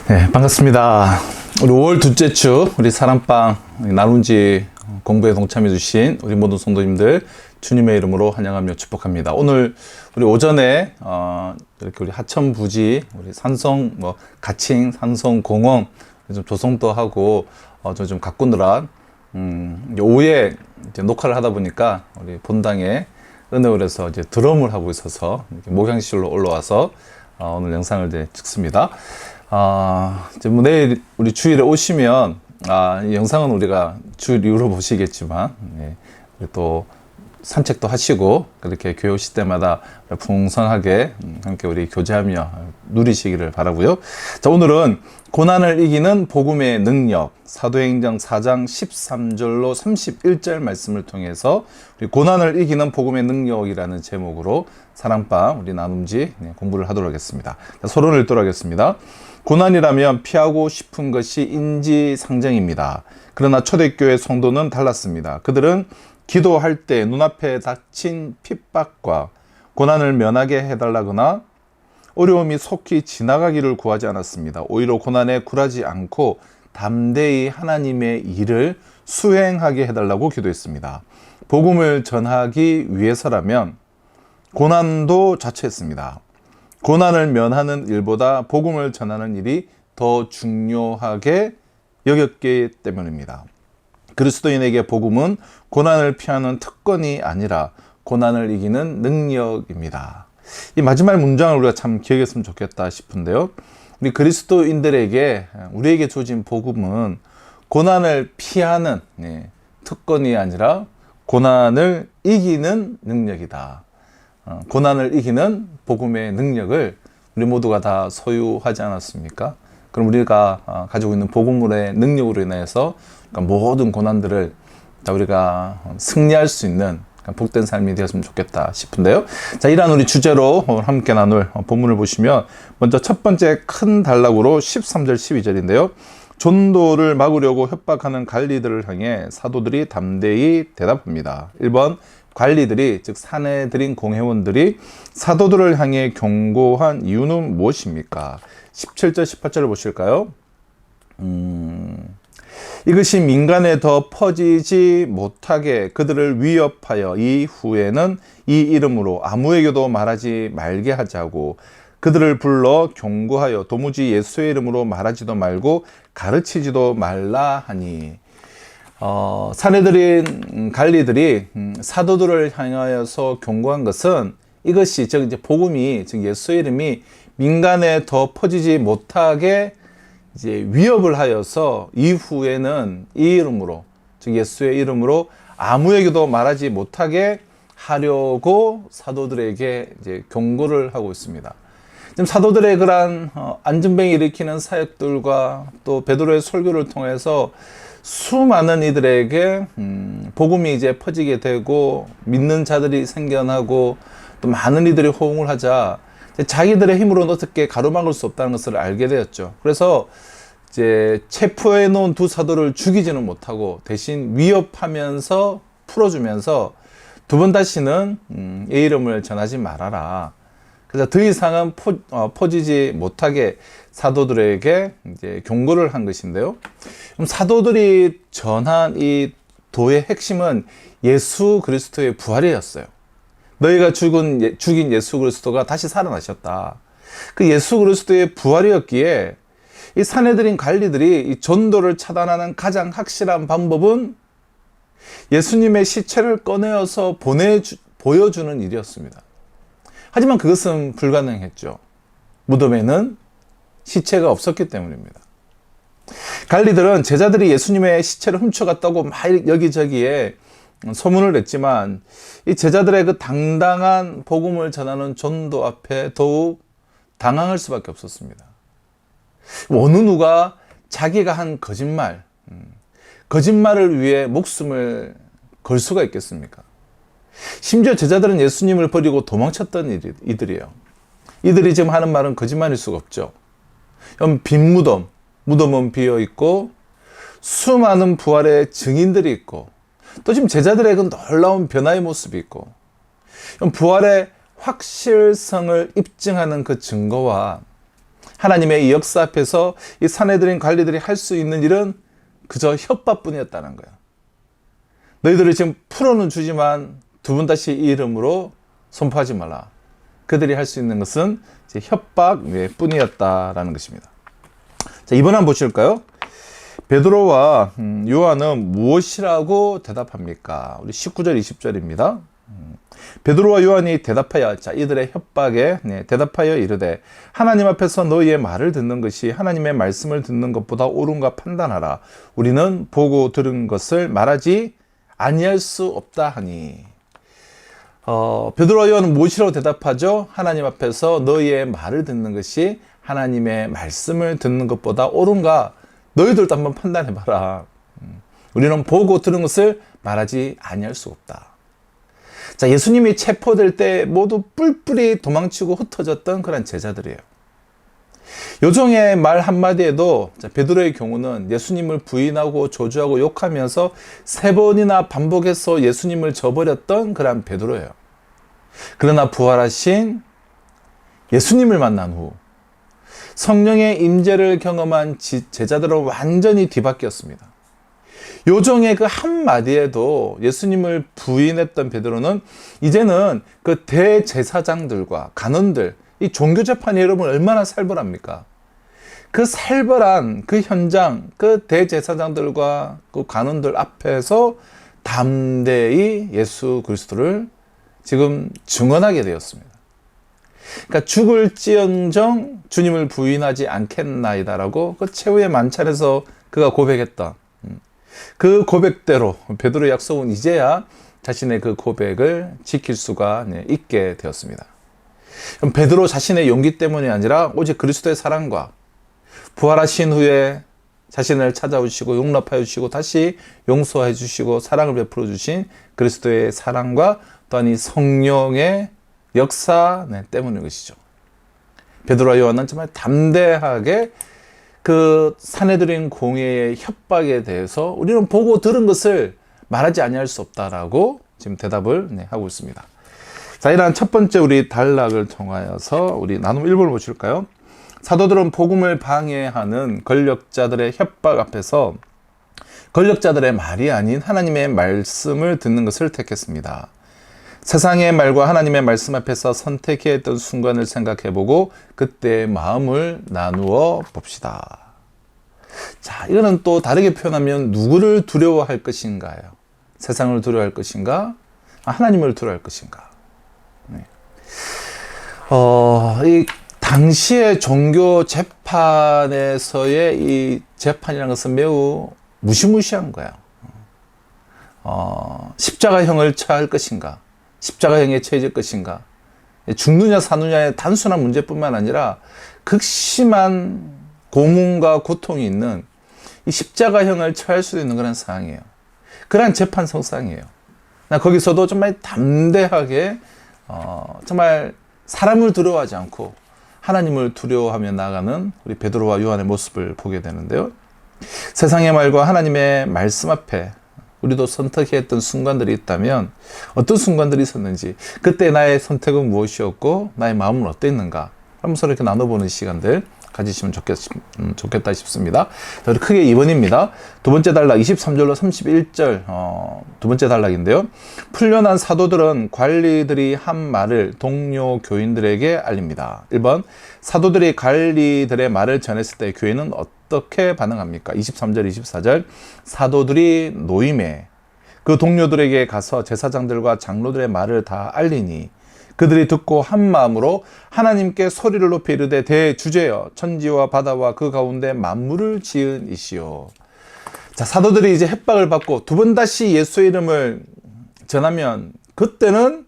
네, 반갑습니다. 우리 5월 둘째 주 우리 사랑방 나눔지 공부에 동참해 주신 우리 모든 성도님들 주님의 이름으로 환영하며 축복합니다. 오늘 우리 오전에 이렇게 우리 하천 부지 우리 산성 가칭 산성 공원 좀 조성도 하고 좀 가꾸느라 오후에 이제 녹화를 하다 보니까 우리 본당에 은혜홀에서 이제 드럼을 하고 있어서 목양실로 올라와서 오늘 영상을 이제 찍습니다. 이제 뭐 내일 우리 주일에 오시면 이 영상은 우리가 주일 이후로 보시겠지만 또 산책도 하시고 그렇게 교회 오실 때마다 풍성하게 함께 우리 교제하며 누리시기를 바라고요. 자, 오늘은 고난을 이기는 복음의 능력, 사도행전 4장 13절로 31절 말씀을 통해서 우리 고난을 이기는 복음의 능력이라는 제목으로 사랑방 우리 나눔지 공부를 하도록 하겠습니다. 자, 서론을 읽도록 하겠습니다. 고난이라면 피하고 싶은 것이 인지상정입니다. 그러나 초대교회 성도는 달랐습니다. 그들은 기도할 때 눈앞에 닥친 핍박과 고난을 면하게 해달라거나 어려움이 속히 지나가기를 구하지 않았습니다. 오히려 고난에 굴하지 않고 담대히 하나님의 일을 수행하게 해달라고 기도했습니다. 복음을 전하기 위해서라면 고난도 자처했습니다. 고난을 면하는 일보다 복음을 전하는 일이 더 중요하게 여겼기 때문입니다. 그리스도인에게 복음은 고난을 피하는 특권이 아니라 고난을 이기는 능력입니다. 이 마지막 문장을 우리가 참 기억했으면 좋겠다 싶은데요. 우리 그리스도인들에게 우리에게 주어진 복음은 고난을 피하는 특권이 아니라 고난을 이기는 능력이다. 고난을 이기는 복음의 능력을 우리 모두가 다 소유하지 않았습니까? 그럼 우리가 가지고 있는 복음의 능력으로 인해서 모든 고난들을 다 우리가 승리할 수 있는 복된 삶이 되었으면 좋겠다 싶은데요. 자, 이러한 우리 주제로 함께 나눌 본문을 보시면 먼저 첫 번째 큰 단락으로 13절 12절인데요. 전도를 막으려고 협박하는 관리들을 향해 사도들이 담대히 대답합니다. 1번 관리들이 즉 사내들인 공회원들이 사도들을 향해 경고한 이유는 무엇입니까? 17절 18절을 보실까요? 이것이 민간에 더 퍼지지 못하게 그들을 위협하여 이후에는 이 이름으로 아무에게도 말하지 말게 하자고 그들을 불러 경고하여 도무지 예수의 이름으로 말하지도 말고 가르치지도 말라 하니. 사내들인 관리들이 사도들을 향하여서 경고한 것은 이것이 즉 이제 복음이 즉 예수의 이름이 민간에 더 퍼지지 못하게 이제 위협을 하여서 이후에는 이 이름으로 즉 예수의 이름으로 아무에게도 말하지 못하게 하려고 사도들에게 이제 경고를 하고 있습니다. 지금 사도들의 그러한 안전병이 일으키는 사역들과 또 베드로의 설교를 통해서 수많은 이들에게 복음이 이제 퍼지게 되고 믿는 자들이 생겨나고 또 많은 이들이 호응을 하자 자기들의 힘으로는 어떻게 가로막을 수 없다는 것을 알게 되었죠. 그래서 이제 체포해 놓은 두 사도를 죽이지는 못하고 대신 위협하면서 풀어주면서 두 번 다시는 이 이름을 전하지 말아라. 그래서 더 이상은 퍼지지 못하게 사도들에게 이제 경고를 한 것인데요. 그럼 사도들이 전한 이 도의 핵심은 예수 그리스도의 부활이었어요. 너희가 죽인 예수 그리스도가 다시 살아나셨다. 그 예수 그리스도의 부활이었기에 이 사내들인 관리들이 이 전도를 차단하는 가장 확실한 방법은 예수님의 시체를 꺼내어서 보여주는 일이었습니다. 하지만 그것은 불가능했죠. 무덤에는 시체가 없었기 때문입니다. 관리들은 제자들이 예수님의 시체를 훔쳐갔다고 막 여기저기에 소문을 냈지만 이 제자들의 그 당당한 복음을 전하는 전도 앞에 더욱 당황할 수밖에 없었습니다. 어느 누가 자기가 한 거짓말을 위해 목숨을 걸 수가 있겠습니까? 심지어 제자들은 예수님을 버리고 도망쳤던 이들이에요. 이들이 지금 하는 말은 거짓말일 수가 없죠. 빈 무덤은 비어 있고 수많은 부활의 증인들이 있고 또 지금 제자들의 그 놀라운 변화의 모습이 있고 부활의 확실성을 입증하는 그 증거와 하나님의 이 역사 앞에서 이 사내들인 관리들이 할 수 있는 일은 그저 협박뿐이었다는 거예요. 너희들을 지금 풀어는 주지만 두 번 다시 이 이름으로 선포하지 말라. 그들이 할 수 있는 것은 이제 협박 뿐이었다라는 것입니다. 자, 이번 한번 보실까요? 베드로와 요한은 무엇이라고 대답합니까? 우리 19절, 20절입니다. 베드로와 요한이 대답하여, 자, 이들의 협박에 대답하여 이르되 하나님 앞에서 너희의 말을 듣는 것이 하나님의 말씀을 듣는 것보다 옳은가 판단하라. 우리는 보고 들은 것을 말하지 아니할 수 없다 하니. 베드로와 요한은 무엇이라고 대답하죠? 하나님 앞에서 너희의 말을 듣는 것이 하나님의 말씀을 듣는 것보다 옳은가? 너희들도 한번 판단해봐라. 우리는 보고 들은 것을 말하지 아니할 수 없다. 자, 예수님이 체포될 때 모두 뿔뿔이 도망치고 흩어졌던 그런 제자들이에요. 요정의 말 한마디에도 베드로의 경우는 예수님을 부인하고 조주하고 욕하면서 3번이나 반복해서 예수님을 저버렸던 그런 베드로예요. 그러나 부활하신 예수님을 만난 후 성령의 임재를 경험한 제자들은 완전히 뒤바뀌었습니다. 요정의 그 한마디에도 예수님을 부인했던 베드로는 이제는 그 대제사장들과 간원들, 이 종교재판의 여러분 얼마나 살벌합니까? 그 살벌한 그 현장, 그 대제사장들과 그 간원들 앞에서 담대히 예수 그리스도를 지금 증언하게 되었습니다. 그러니까 죽을지언정 주님을 부인하지 않겠나이다라고 그 최후의 만찬에서 그가 고백했던 그 고백대로 베드로의 약속은 이제야 자신의 그 고백을 지킬 수가 있게 되었습니다. 베드로 자신의 용기 때문이 아니라 오직 그리스도의 사랑과 부활하신 후에 자신을 찾아오시고 용납하여 주시고 다시 용서해 주시고 사랑을 베풀어 주신 그리스도의 사랑과 또한 이 성령의 역사 때문인 것이죠. 베드로와 요한은 정말 담대하게 그 사내들인 공회의 협박에 대해서 우리는 보고 들은 것을 말하지 아니할 수 없다라고 지금 대답을 하고 있습니다. 자, 이러한 첫 번째 우리 단락을 통하여서 우리 나눔 1번을 보실까요? 사도들은 복음을 방해하는 권력자들의 협박 앞에서 권력자들의 말이 아닌 하나님의 말씀을 듣는 것을 택했습니다. 세상의 말과 하나님의 말씀 앞에서 선택해야 했던 순간을 생각해보고 그때의 마음을 나누어 봅시다. 자, 이거는 또 다르게 표현하면 누구를 두려워할 것인가요? 세상을 두려워할 것인가? 하나님을 두려워할 것인가? 네. 이 당시의 종교 재판에서의 이 재판이라는 것은 매우 무시무시한 거예요. 십자가형을 처할 것인가? 십자가형에 처해질 것인가? 죽느냐 사느냐의 단순한 문제뿐만 아니라 극심한 고문과 고통이 있는 이 십자가형을 처할 수 있는 그런 상황이에요. 그런 재판 성상이에요. 거기서도 정말 담대하게 정말 사람을 두려워하지 않고 하나님을 두려워하며 나아가는 우리 베드로와 요한의 모습을 보게 되는데요. 세상의 말과 하나님의 말씀 앞에 우리도 선택해야 했던 순간들이 있다면 어떤 순간들이 있었는지, 그때 나의 선택은 무엇이었고 나의 마음은 어땠는가 한번 서로 이렇게 나눠보는 시간들 가지시면 좋겠다 싶습니다. 자, 우리 크게 2번입니다. 두 번째 단락 23절로 31절 두 번째 단락인데요. 풀려난 사도들은 관리들이 한 말을 동료 교인들에게 알립니다. 1번, 사도들이 관리들의 말을 전했을 때 교인은 어떻게 반응합니까? 23절, 24절, 사도들이 노임에 그 동료들에게 가서 제사장들과 장로들의 말을 다 알리니 그들이 듣고 한 마음으로 하나님께 소리를 높이 이르되 대주제여 천지와 바다와 그 가운데 만물을 지은 이시오. 자, 사도들이 이제 협박을 받고 두 번 다시 예수의 이름을 전하면 그때는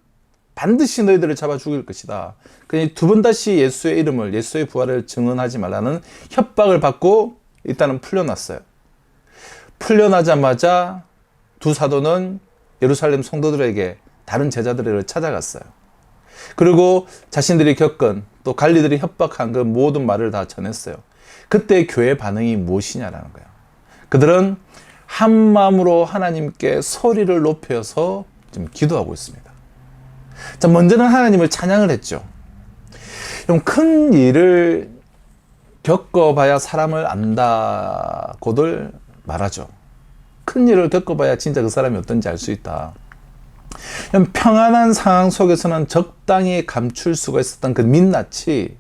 반드시 너희들을 잡아 죽일 것이다. 그러니 두 번 다시 예수의 이름을, 예수의 부활을 증언하지 말라는 협박을 받고 일단은 풀려났어요. 풀려나자마자 두 사도는 예루살렘 성도들에게 다른 제자들을 찾아갔어요. 그리고 자신들이 겪은 또 관리들이 협박한 그 모든 말을 다 전했어요. 그때 교회 반응이 무엇이냐라는 거예요. 그들은 한 마음으로 하나님께 소리를 높여서 지금 기도하고 있습니다. 자, 먼저는 하나님을 찬양을 했죠. 큰 일을 겪어봐야 사람을 안다고들 말하죠. 큰 일을 겪어봐야 진짜 그 사람이 어떤지 알 수 있다. 평안한 상황 속에서는 적당히 감출 수가 있었던 그 민낯이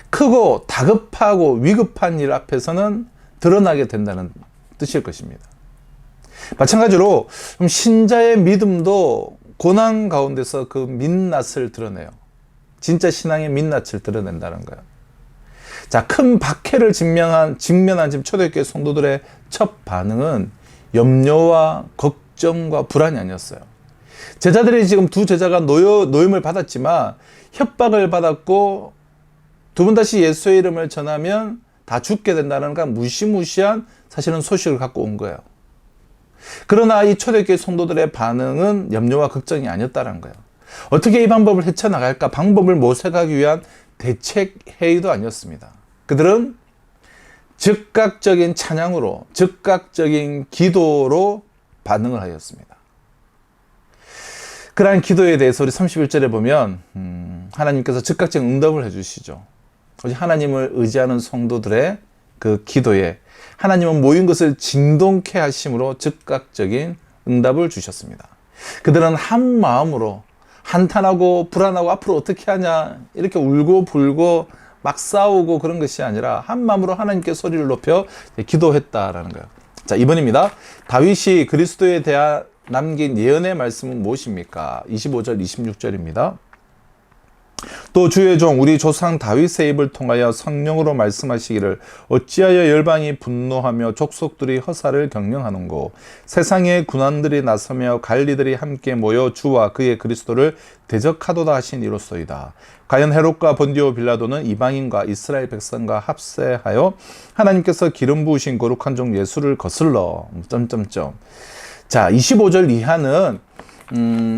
크고 다급하고 위급한 일 앞에서는 드러나게 된다는 뜻일 것입니다. 마찬가지로 신자의 믿음도 고난 가운데서 그 민낯을 드러내요. 진짜 신앙의 민낯을 드러낸다는 거예요. 자, 큰 박해를 직면한 지금 초대교회 성도들의 첫 반응은 염려와 걱정과 불안이 아니었어요. 제자들이 지금 두 제자가 노임을 받았지만 협박을 받았고 두 번 다시 예수의 이름을 전하면 다 죽게 된다는 그 무시무시한 사실은 소식을 갖고 온 거예요. 그러나 이 초대교회 성도들의 반응은 염려와 걱정이 아니었다는 거예요. 어떻게 이 방법을 헤쳐나갈까? 방법을 모색하기 위한 대책 회의도 아니었습니다. 그들은 즉각적인 찬양으로, 즉각적인 기도로 반응을 하였습니다. 그러한 기도에 대해서 우리 31절에 보면 하나님께서 즉각적인 응답을 해주시죠. 하나님을 의지하는 성도들의 그 기도에 하나님은 모인 것을 진동케 하심으로 즉각적인 응답을 주셨습니다. 그들은 한 마음으로 한탄하고 불안하고 앞으로 어떻게 하냐 이렇게 울고 불고 막 싸우고 그런 것이 아니라 한 마음으로 하나님께 소리를 높여 기도했다라는 거예요. 자, 2번입니다. 다윗이 그리스도에 대한 남긴 예언의 말씀은 무엇입니까? 25절 26절입니다. 또 주의 종 우리 조상 다윗의 입을 통하여 성령으로 말씀하시기를 어찌하여 열방이 분노하며 족속들이 허사를 경영하는고 세상의 군왕들이 나서며 관리들이 함께 모여 주와 그의 그리스도를 대적하도다 하신 이로소이다. 과연 헤롯과 본디오 빌라도는 이방인과 이스라엘 백성과 합세하여 하나님께서 기름 부으신 거룩한 종 예수를 거슬러 자, 25절 이하는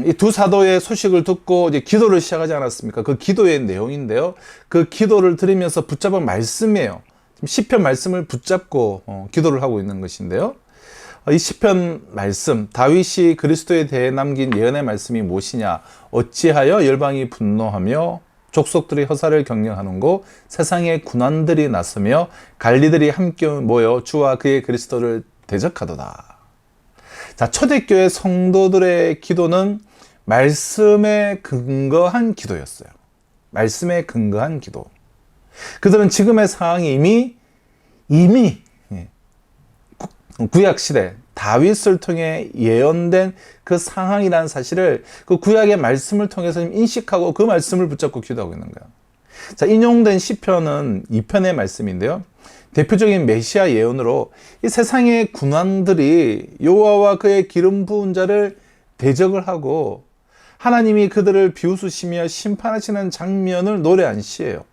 이 두 사도의 소식을 듣고 이제 기도를 시작하지 않았습니까? 그 기도의 내용인데요. 그 기도를 들으면서 붙잡은 말씀이에요. 시편 말씀을 붙잡고 기도를 하고 있는 것인데요. 이 시편 말씀, 다윗이 그리스도에 대해 남긴 예언의 말씀이 무엇이냐? 어찌하여 열방이 분노하며 족속들이 허사를 경영하는고 세상의 군왕들이 나서며 관리들이 함께 모여 주와 그의 그리스도를 대적하도다. 자, 초대교회 성도들의 기도는 말씀에 근거한 기도였어요. 말씀에 근거한 기도. 그들은 지금의 상황이 이미 구약시대 다윗을 통해 예언된 그 상황이라는 사실을 그 구약의 말씀을 통해서 인식하고 그 말씀을 붙잡고 기도하고 있는 거예요. 자, 인용된 시편은 2편의 말씀인데요. 대표적인 메시아 예언으로 이 세상의 군왕들이 여호와와 그의 기름 부은 자를 대적을 하고 하나님이 그들을 비웃으시며 심판하시는 장면을 노래한 시예요.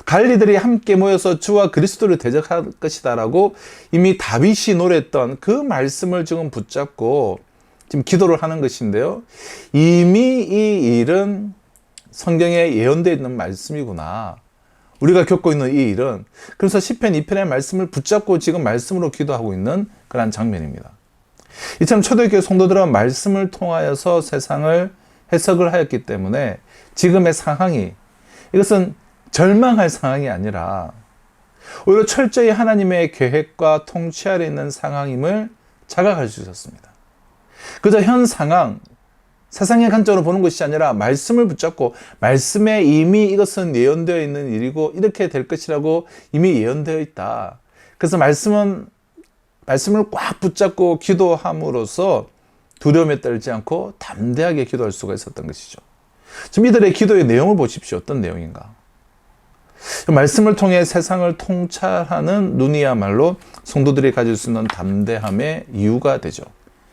관리들이 함께 모여서 주와 그리스도를 대적할 것이다라고 이미 다윗이 노래했던 그 말씀을 지금 붙잡고 지금 기도를 하는 것인데요. 이미 이 일은 성경에 예언되어 있는 말씀이구나. 우리가 겪고 있는 이 일은 그래서 시편 2편의 말씀을 붙잡고 지금 말씀으로 기도하고 있는 그런 장면입니다. 이처럼 초대교회 성도들은 말씀을 통하여서 세상을 해석을 하였기 때문에 지금의 상황이 이것은 절망할 상황이 아니라 오히려 철저히 하나님의 계획과 통치 아래 있는 상황임을 자각할 수 있었습니다. 그저 현 상황, 세상의 관점으로 보는 것이 아니라 말씀을 붙잡고 말씀에 이미 이것은 예언되어 있는 일이고 이렇게 될 것이라고 이미 예언되어 있다. 그래서 말씀을 꽉 붙잡고 기도함으로써 두려움에 떨지 않고 담대하게 기도할 수가 있었던 것이죠. 지금 이들의 기도의 내용을 보십시오. 어떤 내용인가? 말씀을 통해 세상을 통찰하는 눈이야말로 성도들이 가질 수 있는 담대함의 이유가 되죠.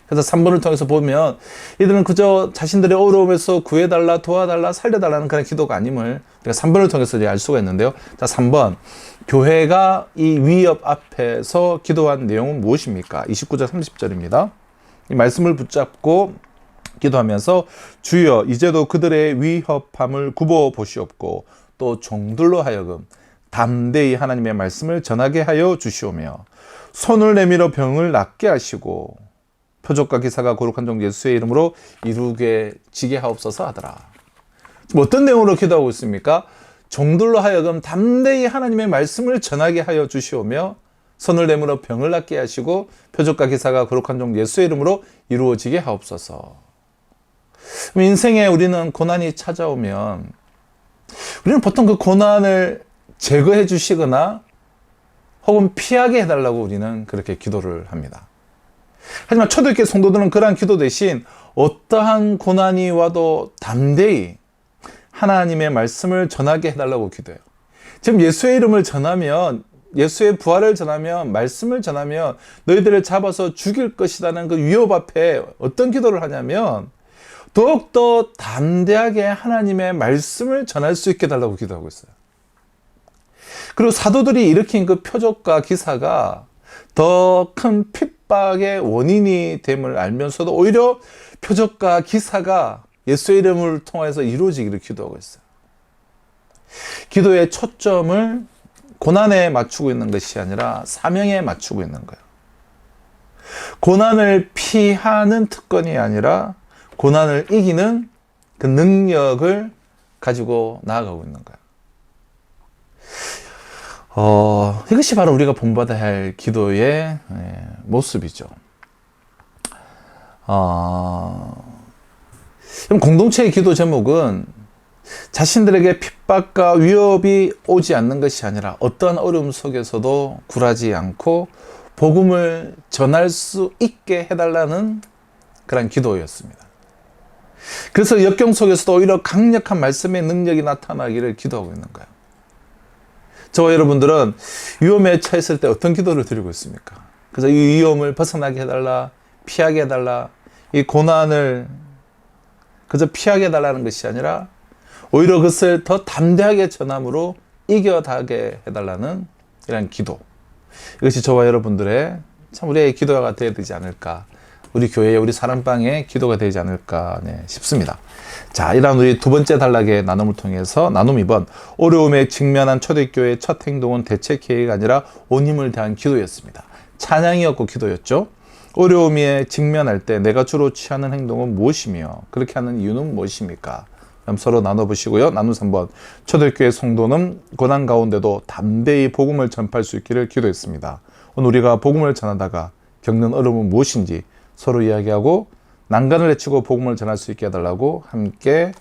그래서 3번을 통해서 보면 이들은 그저 자신들의 어려움에서 구해달라, 도와달라, 살려달라는 그런 기도가 아님을 우리가 3번을 통해서 알 수가 있는데요. 자, 3번. 교회가 이 위협 앞에서 기도한 내용은 무엇입니까? 29절 30절입니다. 이 말씀을 붙잡고 기도하면서 주여 이제도 그들의 위협함을 굽어 보시옵고 또 종들로 하여금 담대히 하나님의 말씀을 전하게 하여 주시오며 손을 내밀어 병을 낫게 하시고 표적과 기사가 거룩한 종 예수의 이름으로 이루게 지게 하옵소서 하더라. 지금 어떤 내용으로 기도하고 있습니까? 종들로 하여금 담대히 하나님의 말씀을 전하게 하여 주시오며 손을 내밀어 병을 낫게 하시고 표적과 기사가 거룩한 종 예수의 이름으로 이루어지게 하옵소서. 인생에 우리는 고난이 찾아오면 우리는 보통 그 고난을 제거해 주시거나 혹은 피하게 해달라고 우리는 그렇게 기도를 합니다. 하지만 초대교회 성도들은 그러한 기도 대신 어떠한 고난이 와도 담대히 하나님의 말씀을 전하게 해달라고 기도해요. 지금 예수의 이름을 전하면, 예수의 부활을 전하면, 말씀을 전하면 너희들을 잡아서 죽일 것이라는 그 위협 앞에 어떤 기도를 하냐면 더욱더 담대하게 하나님의 말씀을 전할 수 있게 해달라고 기도하고 있어요. 그리고 사도들이 일으킨 그 표적과 기사가 더 큰 핍박의 원인이 됨을 알면서도 오히려 표적과 기사가 예수의 이름을 통해서 이루어지기를 기도하고 있어요. 기도의 초점을 고난에 맞추고 있는 것이 아니라 사명에 맞추고 있는 거예요. 고난을 피하는 특권이 아니라 고난을 이기는 그 능력을 가지고 나아가고 있는 거예요. 이것이 바로 우리가 본받아야 할 기도의 모습이죠. 공동체의 기도 제목은 자신들에게 핍박과 위협이 오지 않는 것이 아니라 어떠한 어려움 속에서도 굴하지 않고 복음을 전할 수 있게 해달라는 그런 기도였습니다. 그래서 역경 속에서도 오히려 강력한 말씀의 능력이 나타나기를 기도하고 있는 거예요. 저와 여러분들은 위험에 처했을 때 어떤 기도를 드리고 있습니까? 그래서 이 위험을 벗어나게 해달라, 피하게 해달라, 이 고난을 그저 피하게 해달라는 것이 아니라 오히려 그것을 더 담대하게 전함으로 이겨가게 해달라는 이런 기도. 이것이 저와 여러분들의 참 우리의 기도가 되어야 되지 않을까. 우리 교회의 우리 사랑방의 기도가 되지 않을까 싶습니다. 자, 이런 우리 두 번째 단락의 나눔을 통해서 나눔 2번 어려움에 직면한 초대교회의 첫 행동은 대책 계획이 아니라 온 힘을 다한 기도였습니다. 찬양이었고 기도였죠. 어려움에 직면할 때 내가 주로 취하는 행동은 무엇이며 그렇게 하는 이유는 무엇입니까? 그럼 서로 나눠보시고요. 나눔 3번 초대교회 성도는 고난 가운데도 담대히 복음을 전파할 수 있기를 기도했습니다. 오늘 우리가 복음을 전하다가 겪는 어려움은 무엇인지 서로 이야기하고 난간을 헤치고 복음을 전할 수 있게 해달라고 함께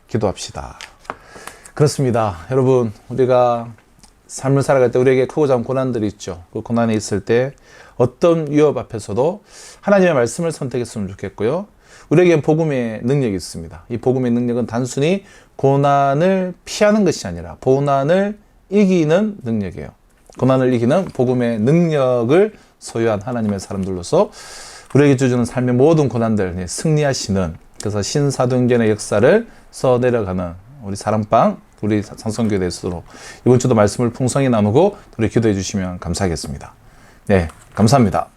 기도합시다. 그렇습니다. 여러분, 우리가 삶을 살아갈 때 우리에게 크고 작은 고난들이 있죠. 그 고난이 있을 때 어떤 위협 앞에서도 하나님의 말씀을 선택했으면 좋겠고요. 우리에겐 복음의 능력이 있습니다. 이 복음의 능력은 단순히 고난을 피하는 것이 아니라 고난을 이기는 능력이에요. 고난을 이기는 복음의 능력을 소유한 하나님의 사람들로서 우리에게 주시는 삶의 모든 고난들 승리하시는, 그래서 신사도행전의 역사를 써내려가는 우리 사랑방, 우리 상성교회 대수로 이번 주도 말씀을 풍성히 나누고 우리 기도해 주시면 감사하겠습니다. 네, 감사합니다.